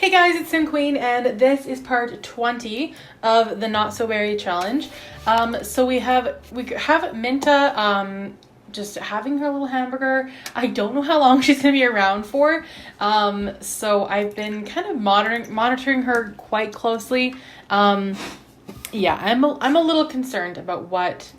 Hey guys, it's Sim Queen, and this is part 20 of the Not So Berry Challenge. So we have Minta just having her little hamburger. I don't know how long she's gonna be around for. So I've been kind of monitoring her quite closely. Yeah, I'm a little concerned about what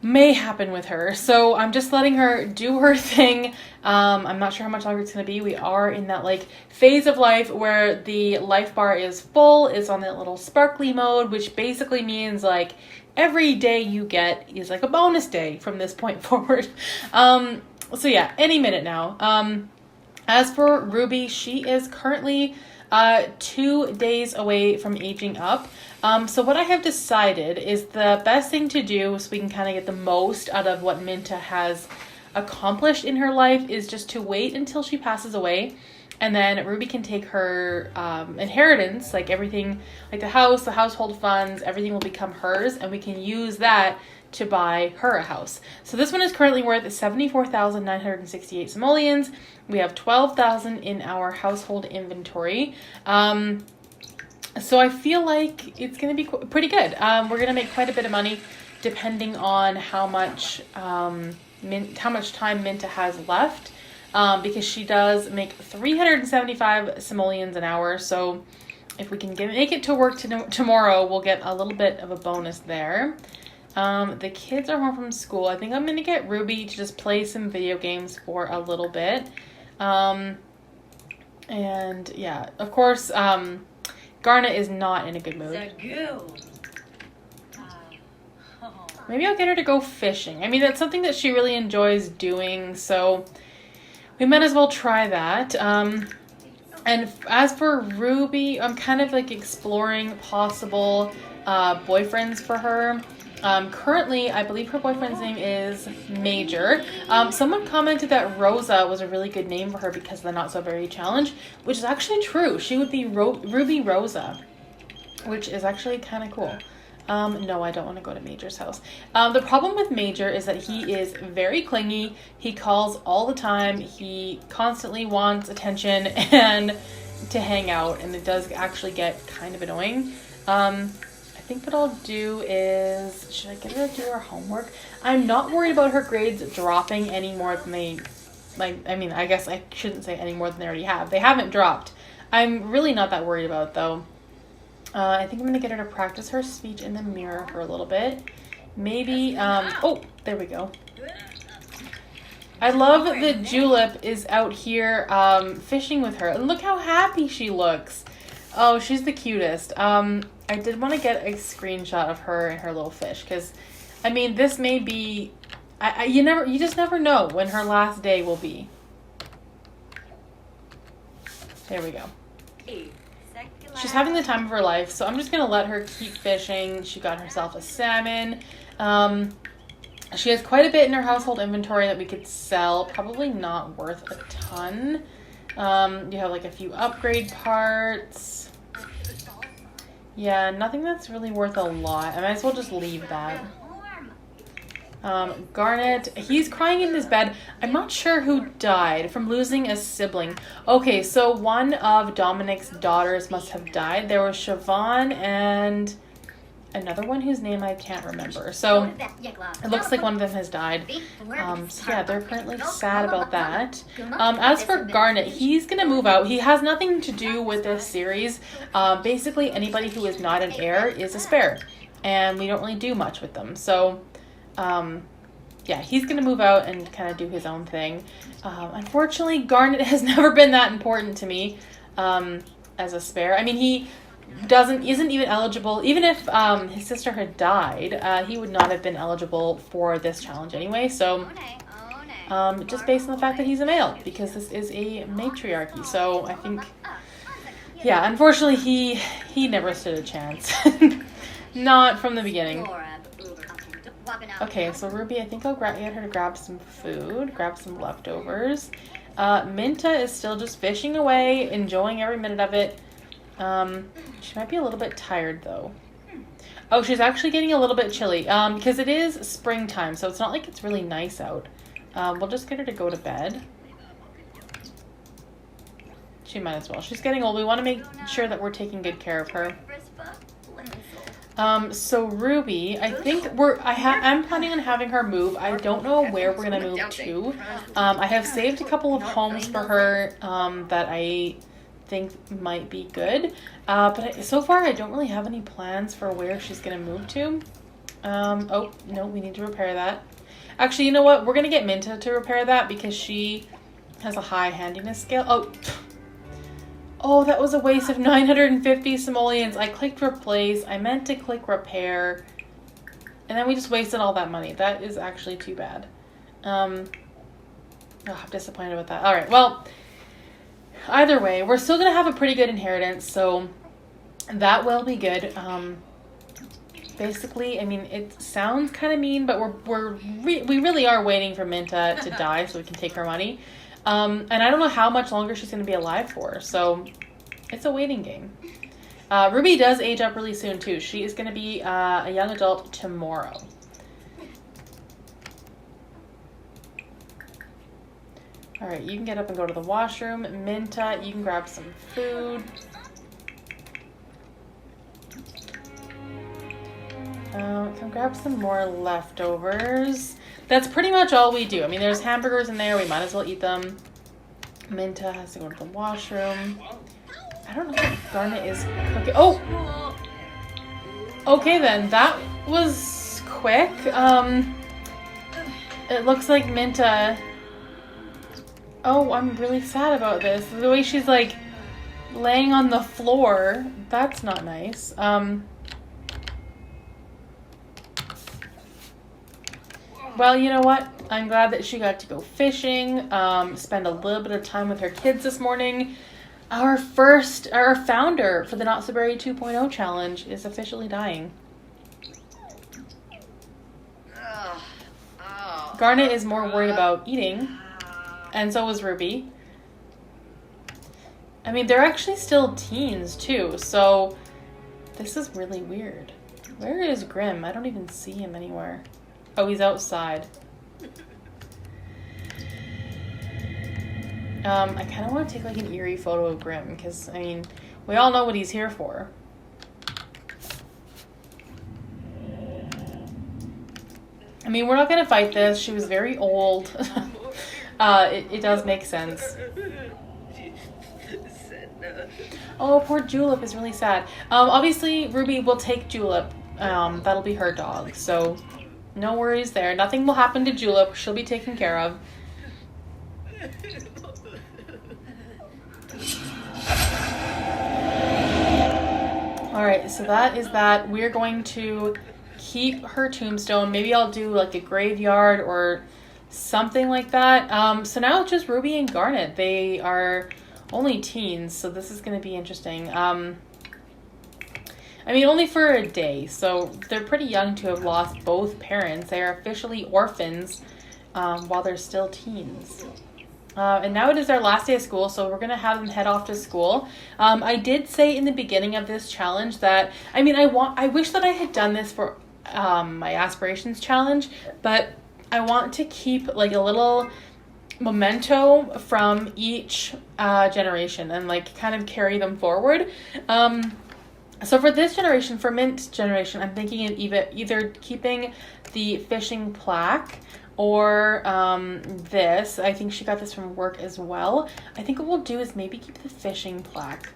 may happen with her. So I'm just letting her do her thing. I'm not sure how much longer it's going to be. We are in that like phase of life where the life bar is full. It's on that little sparkly mode, which basically means like every day you get is like a bonus day from this point forward. So yeah, any minute now. As for Ruby, she is currently 2 days away from aging up. So what I have decided is the best thing to do so we can kind of get the most out of what Minta has accomplished in her life is just to wait until she passes away, and then Ruby can take her inheritance, like everything, like the house, the household funds, everything will become hers, and we can use that to buy her a house. So this one is currently worth 74,968 simoleons. We have 12,000 in our household inventory. So I feel like it's going to be pretty good. We're going to make quite a bit of money depending on how much time Minta has left, because she does make 375 simoleons an hour. So if we can make it to work tomorrow, we'll get a little bit of a bonus there. The kids are home from school. I think I'm going to get Ruby to just play some video games for a little bit. And yeah, of course, Garnet is not in a good mood. Maybe I'll get her to go fishing. I mean, that's something that she really enjoys doing, so we might as well try that. And as for Ruby, I'm kind of like exploring possible boyfriends for her. Currently, I believe her boyfriend's name is Major. Someone commented that Rosa was a really good name for her because of the Not So Berry Challenge, which is actually true. She would be Ruby Rosa, which is actually kind of cool. No, I don't want to go to Major's house. The problem with Major is that he is very clingy. He calls all the time. He constantly wants attention and to hang out, and it does actually get kind of annoying. I think what I'll do is, should I get her to do her homework? I'm not worried about her grades dropping any more than they, I mean, I guess I shouldn't say any more than they already have. They haven't dropped. I'm really not that worried about it, though. I think I'm going to get her to practice her speech in the mirror for a little bit. Maybe, oh, there we go. I love that Julep is out here fishing with her. And look how happy she looks. Oh, she's the cutest. I did want to get a screenshot of her and her little fish, because, I mean, this may be, you just never know when her last day will be. There we go. She's having the time of her life, so I'm just going to let her keep fishing. She got herself a salmon. She has quite a bit in her household inventory that we could sell. Probably not worth a ton. You have like a few upgrade parts. Yeah, nothing that's really worth a lot. I might as well just leave that. Garnet, he's crying in his bed. I'm not sure who died from losing a sibling. Okay, so one of Dominic's daughters must have died. There was Siobhan and another one whose name I can't remember. So it looks like one of them has died. So yeah, they're currently sad about that. As for Garnet, he's gonna move out. He has nothing to do with this series. Basically, anybody who is not an heir is a spare, and we don't really do much with them. So yeah, he's gonna move out and kind of do his own thing. Unfortunately, Garnet has never been that important to me as a spare. I mean, he isn't even eligible. Even if his sister had died, he would not have been eligible for this challenge anyway. So just based on the fact that he's a male, because this is a matriarchy. So I think, yeah, unfortunately he never stood a chance. Not from the beginning. Okay, so Ruby, I think I'll get her to grab some food, grab some leftovers. Minta is still just fishing away, enjoying every minute of it. She might be a little bit tired though. Oh, she's actually getting a little bit chilly, because it is springtime, so it's not like it's really nice out. We'll just get her to go to bed. She might as well. She's getting old. We want to make sure that we're taking good care of her. So Ruby, I think I'm planning on having her move. I don't know where we're gonna move to. I have saved a couple of homes for her that I think might be good. But so far I don't really have any plans for where she's gonna move to. Oh no, we need to repair that. Actually, you know what? We're gonna get Minta to repair that because she has a high handiness scale. Oh, that was a waste of 950 simoleons. I clicked replace. I meant to click repair. And then we just wasted all that money. That is actually too bad. Oh, I'm disappointed with that. All right, well, either way, we're still going to have a pretty good inheritance, so that will be good. Basically, I mean, it sounds kind of mean, but we really are waiting for Minta to die so we can take her money. And I don't know how much longer she's going to be alive for, so it's a waiting game. Ruby does age up really soon, too. She is going to be a young adult tomorrow. All right, you can get up and go to the washroom. Minta, you can grab some food. Can grab some more leftovers. That's pretty much all we do. I mean, there's hamburgers in there. We might as well eat them. Minta has to go to the washroom. I don't know if Garnet is cooking. Oh! Okay then, that was quick. It looks like Minta... Oh, I'm really sad about this. The way she's like laying on the floor, that's not nice. Well, you know what? I'm glad that she got to go fishing, spend a little bit of time with her kids this morning. Our founder for the Not So Berry 2.0 challenge is officially dying. Garnet is more worried about eating, and so is Ruby. I mean, they're actually still teens too, so this is really weird. Where is Grim? I don't even see him anywhere. Oh, he's outside. I kind of want to take like an eerie photo of Grim because, I mean, we all know what he's here for. I mean, we're not going to fight this. She was very old. It does make sense. Oh, poor Julep is really sad. Obviously, Ruby will take Julep. That'll be her dog, so... No worries there. Nothing will happen to Julep. She'll be taken care of. Alright, so that is that. We're going to keep her tombstone. Maybe I'll do like a graveyard or something like that. So now it's just Ruby and Garnet. They are only teens, so this is going to be interesting. I mean, only for a day, so they're pretty young to have lost both parents. They are officially orphans while they're still teens. And now it is their last day of school, so we're going to have them head off to school. I did say in the beginning of this challenge that, I mean, I wish that I had done this for my aspirations challenge, but I want to keep like a little memento from each generation and like kind of carry them forward. So for this generation, for Mint's generation, I'm thinking of either keeping the fishing plaque or this. I think she got this from work as well. I think what we'll do is maybe keep the fishing plaque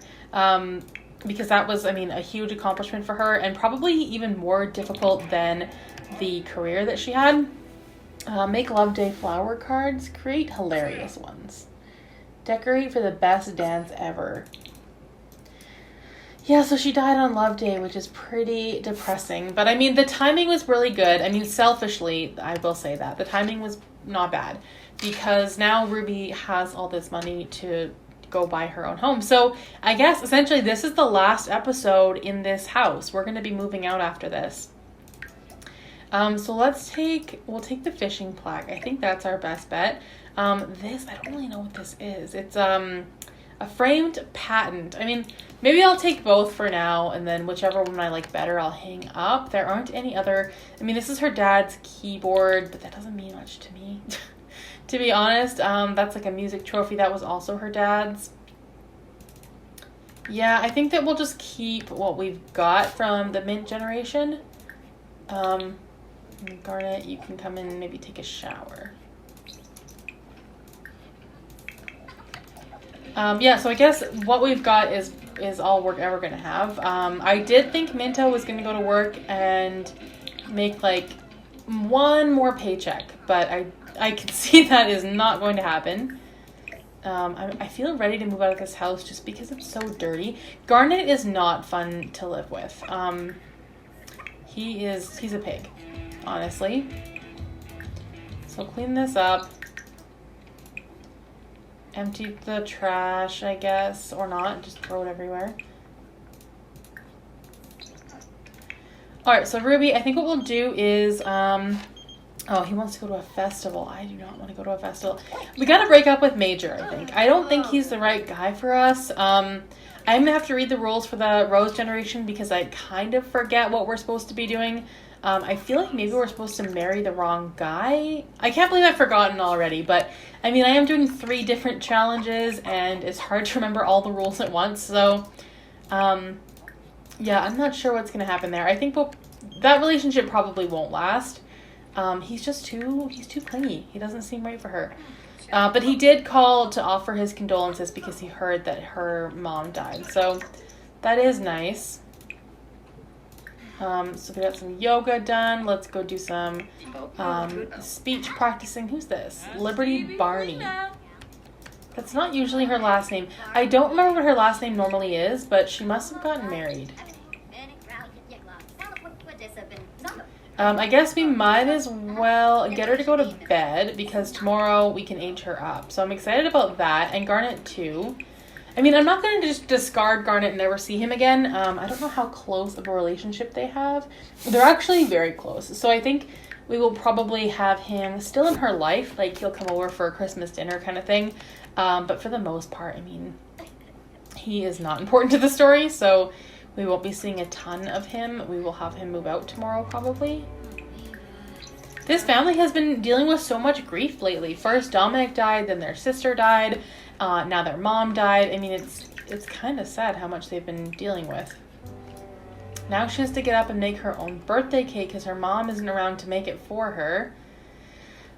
because that was, I mean, a huge accomplishment for her and probably even more difficult than the career that she had. Make Love Day flower cards. Create hilarious ones. Decorate for the best dance ever. Yeah, so she died on Love Day, which is pretty depressing. But I mean, the timing was really good. I mean, selfishly, I will say that. The timing was not bad because now Ruby has all this money to go buy her own home. So I guess essentially this is the last episode in this house. We're going to be moving out after this. So we'll take the fishing plaque. I think that's our best bet. This, I don't really know what this is. It's a framed patent. I mean, maybe I'll take both for now, and then whichever one I like better, I'll hang up. There aren't any other... I mean, this is her dad's keyboard, but that doesn't mean much to me. To be honest, that's like a music trophy that was also her dad's. Yeah, I think that we'll just keep what we've got from the Mint generation. Garnet, you can come in and maybe take a shower. Yeah, so I guess what we've got is all we're ever going to have. I did think Minta was going to go to work and make like one more paycheck, but I can see that is not going to happen. I feel ready to move out of this house just because it's so dirty. Garnet is not fun to live with. He's a pig, honestly. So clean this up. Empty the trash, I guess, or not. Just throw it everywhere. Alright, so Ruby, I think what we'll do is, oh, he wants to go to a festival. I do not want to go to a festival. We gotta break up with Major, I think. I don't think he's the right guy for us. I'm gonna have to read the rules for the Rose generation because I kind of forget what we're supposed to be doing. I feel like maybe we're supposed to marry the wrong guy. I can't believe I've forgotten already, but I mean, I am doing 3 different challenges and it's hard to remember all the rules at once. So, yeah, I'm not sure what's going to happen there. I think that relationship probably won't last. He's too clingy. He doesn't seem right for her. But he did call to offer his condolences because he heard that her mom died. So that is nice. So we got some yoga done. Let's go do some speech practicing. Who's this? Liberty Barney. That's not usually her last name. I don't remember what her last name normally is, but she must have gotten married. I guess we might as well get her to go to bed because tomorrow we can age her up. So I'm excited about that, and Garnet too. I mean, I'm not going to just discard Garnet and never see him again. I don't know how close of a relationship they have. They're actually very close. So I think we will probably have him still in her life. Like, he'll come over for a Christmas dinner kind of thing. But for the most part, I mean, he is not important to the story. So we won't be seeing a ton of him. We will have him move out tomorrow probably. This family has been dealing with so much grief lately. First Dominic died, then their sister died. Now their mom died. I mean, it's kind of sad how much they've been dealing with. Now she has to get up and make her own birthday cake because her mom isn't around to make it for her.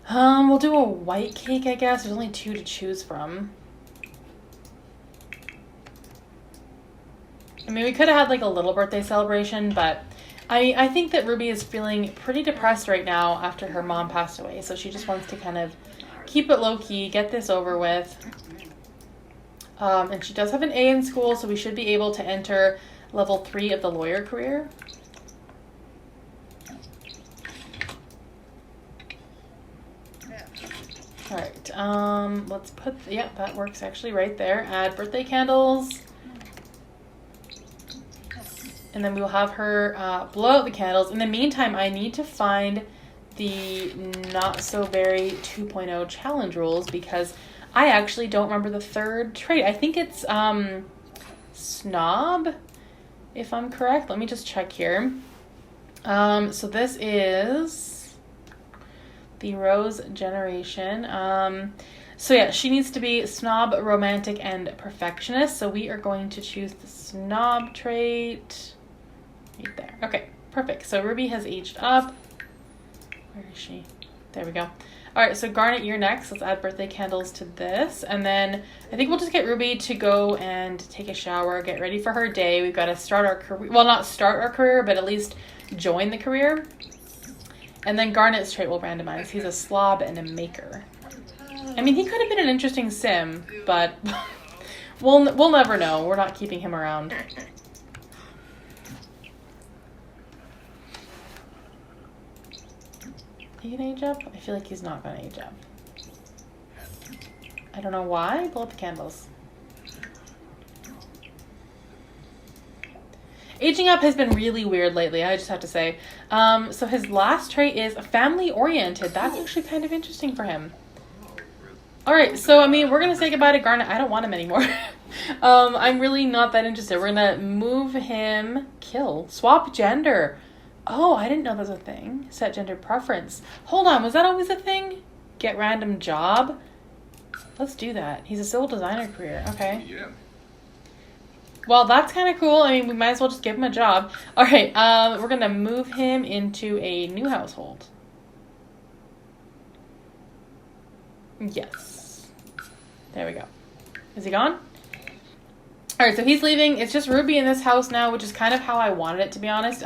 We'll do a white cake, I guess. There's only 2 to choose from. I mean, we could have had like a little birthday celebration, but I think that Ruby is feeling pretty depressed right now after her mom passed away. So she just wants to kind of keep it low-key, get this over with. And she does have an A in school, so we should be able to enter level 3 of the lawyer career. All right, let's put, yeah, that works actually right there. Add birthday candles. And then we will have her blow out the candles. In the meantime, I need to find the Not So Very 2.0 challenge rules because I actually don't remember the 3rd trait. I think it's snob, if I'm correct. Let me just check here. So this is the Rose generation. So yeah, she needs to be snob, romantic, and perfectionist. So we are going to choose the snob trait right there. Okay, perfect. So Ruby has aged up. Where is she? There we go. All right, so Garnet, you're next. Let's add birthday candles to this. And then I think we'll just get Ruby to go and take a shower, get ready for her day. We've got to start our career. Well, not start our career, but at least join the career. And then Garnet's trait will randomize. He's a slob and a maker. I mean, he could have been an interesting sim, but we'll never know. We're not keeping him around. He can age up? I feel like he's not going to age up. I don't know why. Blow up the candles. Aging up has been really weird lately, I just have to say. So his last trait is family-oriented. That's actually kind of interesting for him. Alright, so I mean, we're going to say goodbye to Garnet. I don't want him anymore. I'm really not that interested. We're going to move him, kill, swap gender. Oh, I didn't know that was a thing. Set gender preference. Hold on, was that always a thing? Get random job? Let's do that. He's a civil designer career. Okay. Yeah. Well, that's kind of cool. I mean, we might as well just give him a job. All right, we're going to move him into a new household. Yes. There we go. Is he gone? All right, so he's leaving. It's just Ruby in this house now, which is kind of how I wanted it, to be honest.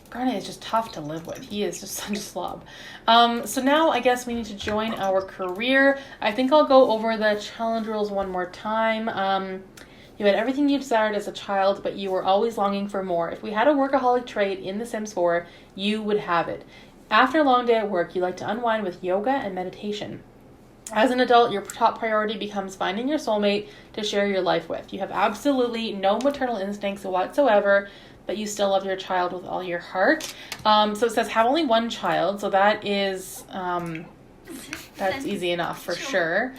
Garnet is just tough to live with. He is just such a slob. So now I guess we need to join our career. I think I'll go over the challenge rules one more time. You had everything you desired as a child, but you were always longing for more. If we had a workaholic trait in The Sims 4, you would have it. After a long day at work, you like to unwind with yoga and meditation. As an adult, your top priority becomes finding your soulmate to share your life with. You have absolutely no maternal instincts whatsoever, but you still love your child with all your heart. So it says have only one child, so that is, that's easy enough for sure.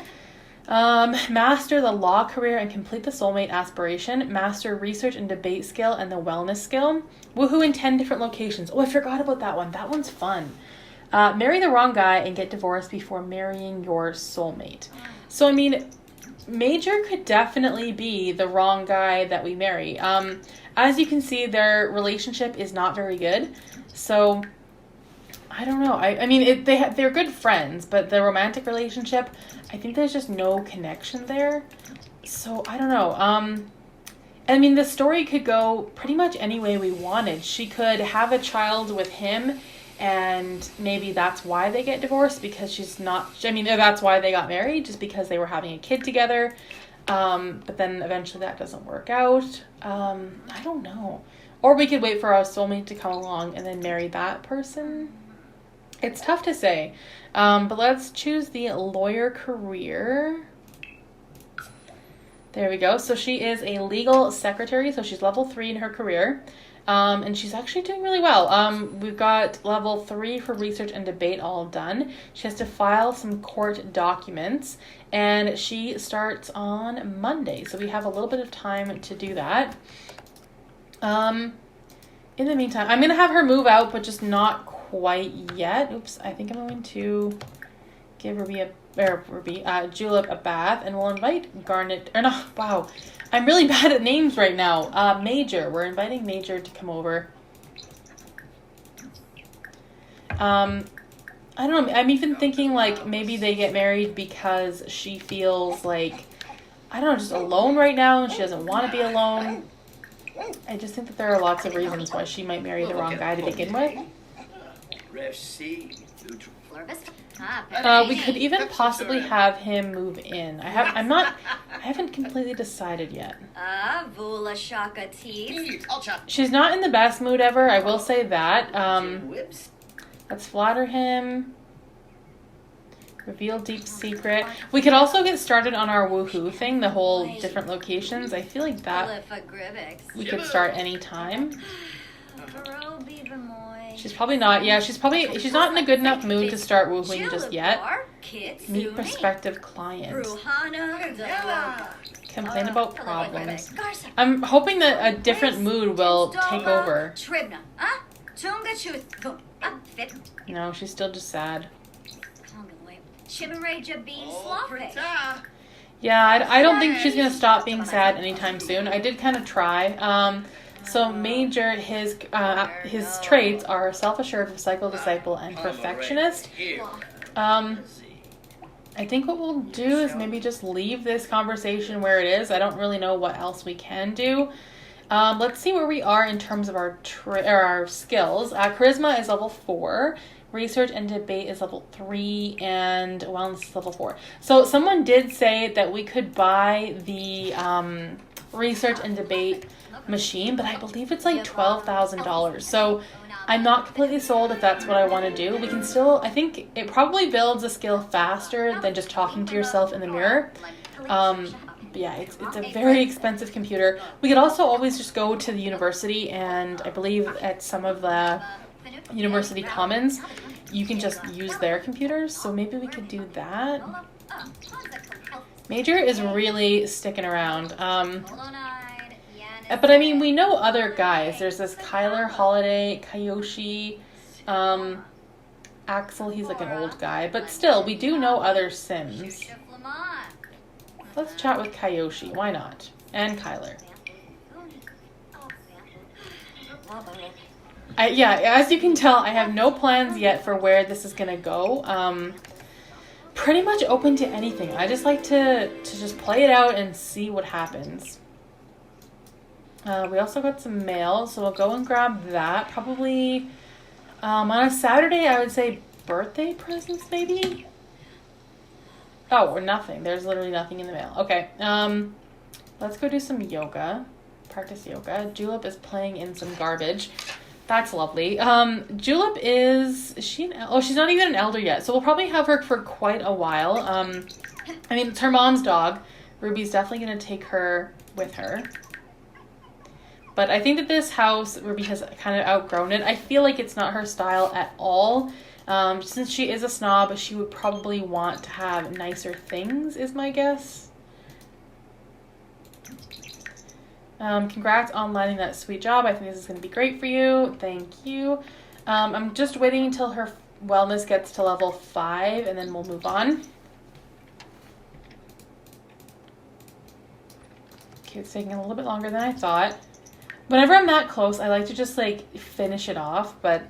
Master the law career and complete the soulmate aspiration. Master research and debate skill and the wellness skill. Woohoo in 10 different locations. Oh, I forgot about that one. That one's fun. Marry the wrong guy and get divorced before marrying your soulmate. So, I mean, Major could definitely be the wrong guy that we marry. As you can see, their relationship is not very good. So, I don't know. I mean, they're good friends, but the romantic relationship, I think there's just no connection there. So, I don't know. I mean, the story could go pretty much any way we wanted. She could have a child with him, and maybe that's why they get divorced, because she's not, I mean, that's why they got married, just because they were having a kid together. But then eventually that doesn't work out. I don't know. Or we could wait for our soulmate to come along and then marry that person. It's tough to say. But let's choose the lawyer career. There we go. So she is a legal secretary. So she's level 3 in her career. And she's actually doing really well. We've got level 3 for research and debate all done. She has to file some court documents, and she starts on Monday. So we have a little bit of time to do that. In the meantime, I'm going to have her move out, but just not quite yet. Oops, I think I'm going to give Julep a bath, and we'll invite Garnet, or no, wow. I'm really bad at names right now. Major. We're inviting Major to come over. I don't know. I'm even thinking like maybe they get married because she feels like, I don't know, just alone right now and she doesn't want to be alone. I just think that there are lots of reasons why she might marry the wrong guy to begin with. We could even possibly have him move in. I haven't completely decided yet. She's not in the best mood ever, I will say that. Let's flatter him. Reveal deep secret. We could also get started on our woohoo thing, the whole different locations. I feel like that we could start anytime. She's probably not. Yeah, she's not in a good enough mood to start woohooing just yet. Meet prospective clients. Complain about problems. I'm hoping that a different mood will take over. No, she's still just sad. Yeah, I don't think she's going to stop being sad anytime soon. I did kind of try. So Major, his traits are self-assured, recycle, disciple, and perfectionist. I think what we'll do is maybe just leave this conversation where it is. I don't really know what else we can do. Let's see where we are in terms of our skills. Charisma is level 4. Research and debate is level 3, and wellness is level 4. So someone did say that we could buy the research and debate machine, but I believe it's like $12,000. So I'm not completely sold if that's what I want to do. We can still, I think it probably builds a skill faster than just talking to yourself in the mirror. But yeah, it's a very expensive computer. We could also always just go to the university, and I believe at some of the university commons, you can just use their computers. So maybe we could do that. Major is really sticking around. But I mean, we know other guys. There's this Kyler, Holiday, Kayoshi, Axel. He's like an old guy, but still, we do know other Sims. Let's chat with Kayoshi. Why not? And Kyler. Yeah, as you can tell, I have no plans yet for where this is gonna go. Pretty much open to anything. I just like to just play it out and see what happens. We also got some mail, so we'll go and grab that. Probably on a Saturday, I would say birthday presents, maybe? Oh, or nothing. There's literally nothing in the mail. Okay, let's go do some yoga. Practice yoga. Julep is playing in some garbage. That's lovely. Julep she's not even an elder yet, so we'll probably have her for quite a while. I mean, it's her mom's dog. Ruby's definitely going to take her with her. But I think that this house, Ruby has kind of outgrown it. I feel like it's not her style at all. Since she is a snob, she would probably want to have nicer things, is my guess. Congrats on landing that sweet job. I think this is going to be great for you. Thank you. I'm just waiting until her wellness gets to level 5 and then we'll move on. Okay, it's taking a little bit longer than I thought. Whenever I'm that close, I like to just like finish it off, but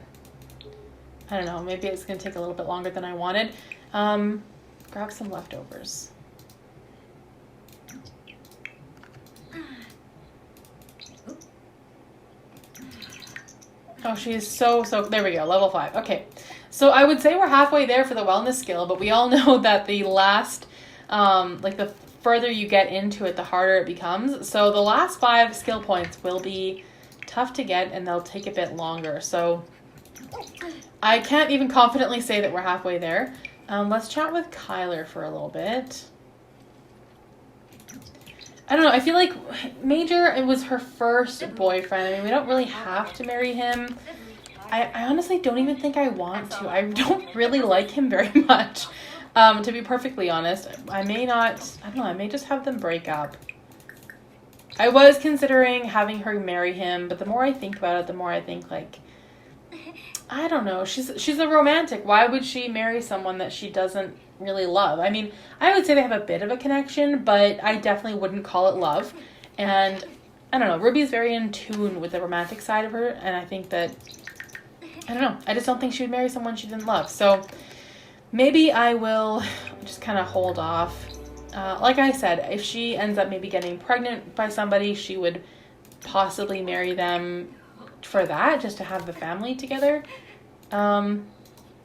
I don't know, maybe it's going to take a little bit longer than I wanted. Grab some leftovers. Oh, she is so, there we go, level 5. Okay, so I would say we're halfway there for the wellness skill, but we all know that the last, like the further you get into it, the harder it becomes. So the last 5 skill points will be tough to get and they'll take a bit longer. So I can't even confidently say that we're halfway there. Let's chat with Kyler for a little bit. I don't know, I feel like Major, it was her first boyfriend. I mean, we don't really have to marry him. I honestly don't even think I want to. I don't really like him very much. To be perfectly honest, I may just have them break up. I was considering having her marry him, but the more I think about it, the more I think like, I don't know, she's a romantic. Why would she marry someone that she doesn't really love? I mean, I would say they have a bit of a connection, but I definitely wouldn't call it love. And I don't know, Ruby's very in tune with the romantic side of her, and I think that, I don't know, I just don't think she would marry someone she didn't love. So maybe I will just kind of hold off. Like I said, if she ends up maybe getting pregnant by somebody, she would possibly marry them for that, just to have the family together.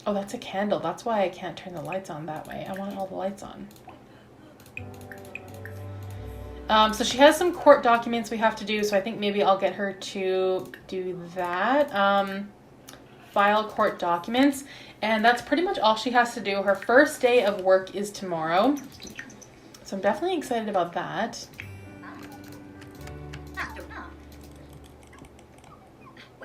Oh, that's a candle. That's why I can't turn the lights on that way. I want all the lights on. So she has some court documents we have to do, so I think maybe I'll get her to do that. File court documents, and that's pretty much all she has to do. Her first day of work is tomorrow, so I'm definitely excited about that.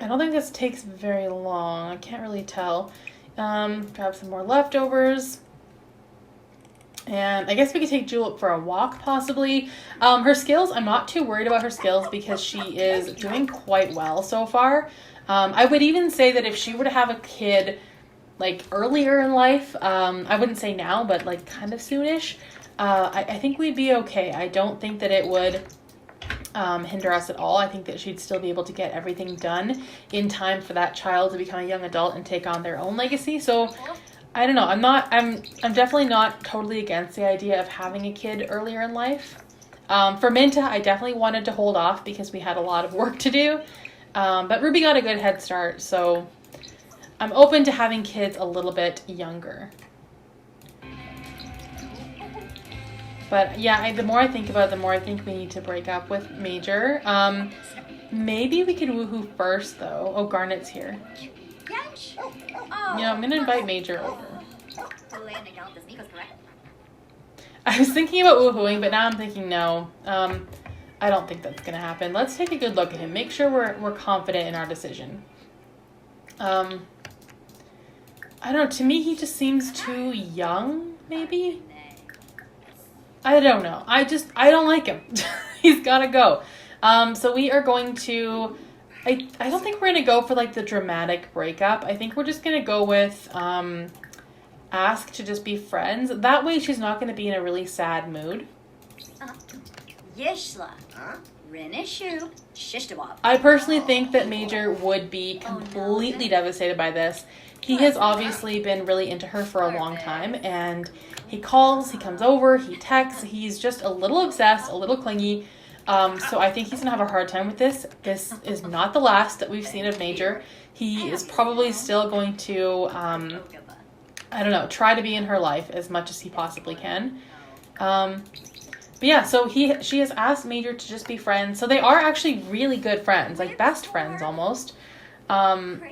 I don't think this takes very long. I can't really tell. Grab some more leftovers. And I guess we could take Julep for a walk, possibly. Her skills, I'm not too worried about her skills because she is doing quite well so far. I would even say that if she were to have a kid, like, earlier in life, I wouldn't say now, but, like, kind of soonish, I think we'd be okay. I don't think that it would hinder us at all. I think that she'd still be able to get everything done in time for that child to become a young adult and take on their own legacy. So I don't know. I'm definitely not totally against the idea of having a kid earlier in life. For Minta, I definitely wanted to hold off because we had a lot of work to do. But Ruby got a good head start, so I'm open to having kids a little bit younger. But yeah, the more I think about it, the more I think we need to break up with Major. Maybe we could woohoo first, though. Oh, Garnet's here. Yeah, I'm going to invite Major over. I was thinking about woohooing, but now I'm thinking no. I don't think that's going to happen. Let's take a good look at him. Make sure we're confident in our decision. I don't know. To me, he just seems too young, maybe? I don't know. I don't like him. He's got to go. So we are going to... I don't think we're going to go for, like, the dramatic breakup. I think we're just going to go with ask to just be friends. That way she's not going to be in a really sad mood. I personally think that Major would be completely devastated by this. He has obviously been really into her for a long time, and he calls, he comes over, he texts, he's just a little obsessed, a little clingy. So I think he's gonna have a hard time with this. This is not the last that we've seen of Major. He is probably still going to, I don't know, try to be in her life as much as he possibly can. But yeah, so she has asked Major to just be friends. So they are actually really good friends, like best friends almost.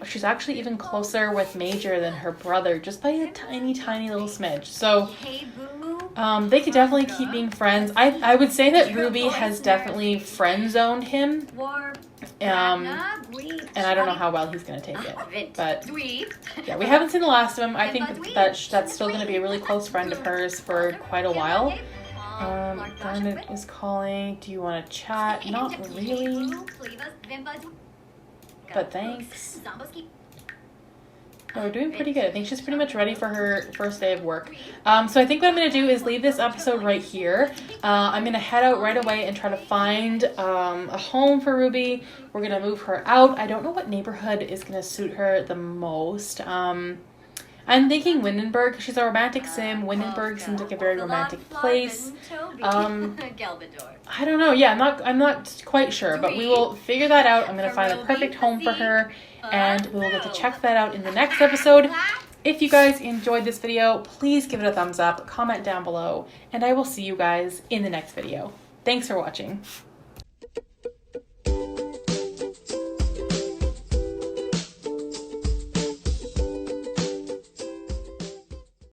She's actually even closer with Major than her brother, just by a tiny, tiny little smidge. So they could definitely keep being friends. I would say that Ruby has definitely friend zoned him. And I don't know how well he's going to take it. But yeah, we haven't seen the last of him. I think that's still going to be a really close friend of hers for quite a while. Garnet is calling. Do you want to chat? Not really. But thanks. Oh, we're doing pretty good. I think she's pretty much ready for her first day of work. So I think what I'm going to do is leave this episode right here. I'm going to head out right away and try to find a home for Ruby. We're going to move her out. I don't know what neighborhood is going to suit her the most. I'm thinking Windenburg. She's a romantic sim. Windenburg seems like a very romantic place. I don't know. Yeah, I'm not quite sure, but we will figure that out. I'm going to find the perfect home for her, and we will get to check that out in the next episode. If you guys enjoyed this video, please give it a thumbs up, comment down below, and I will see you guys in the next video. Thanks for watching.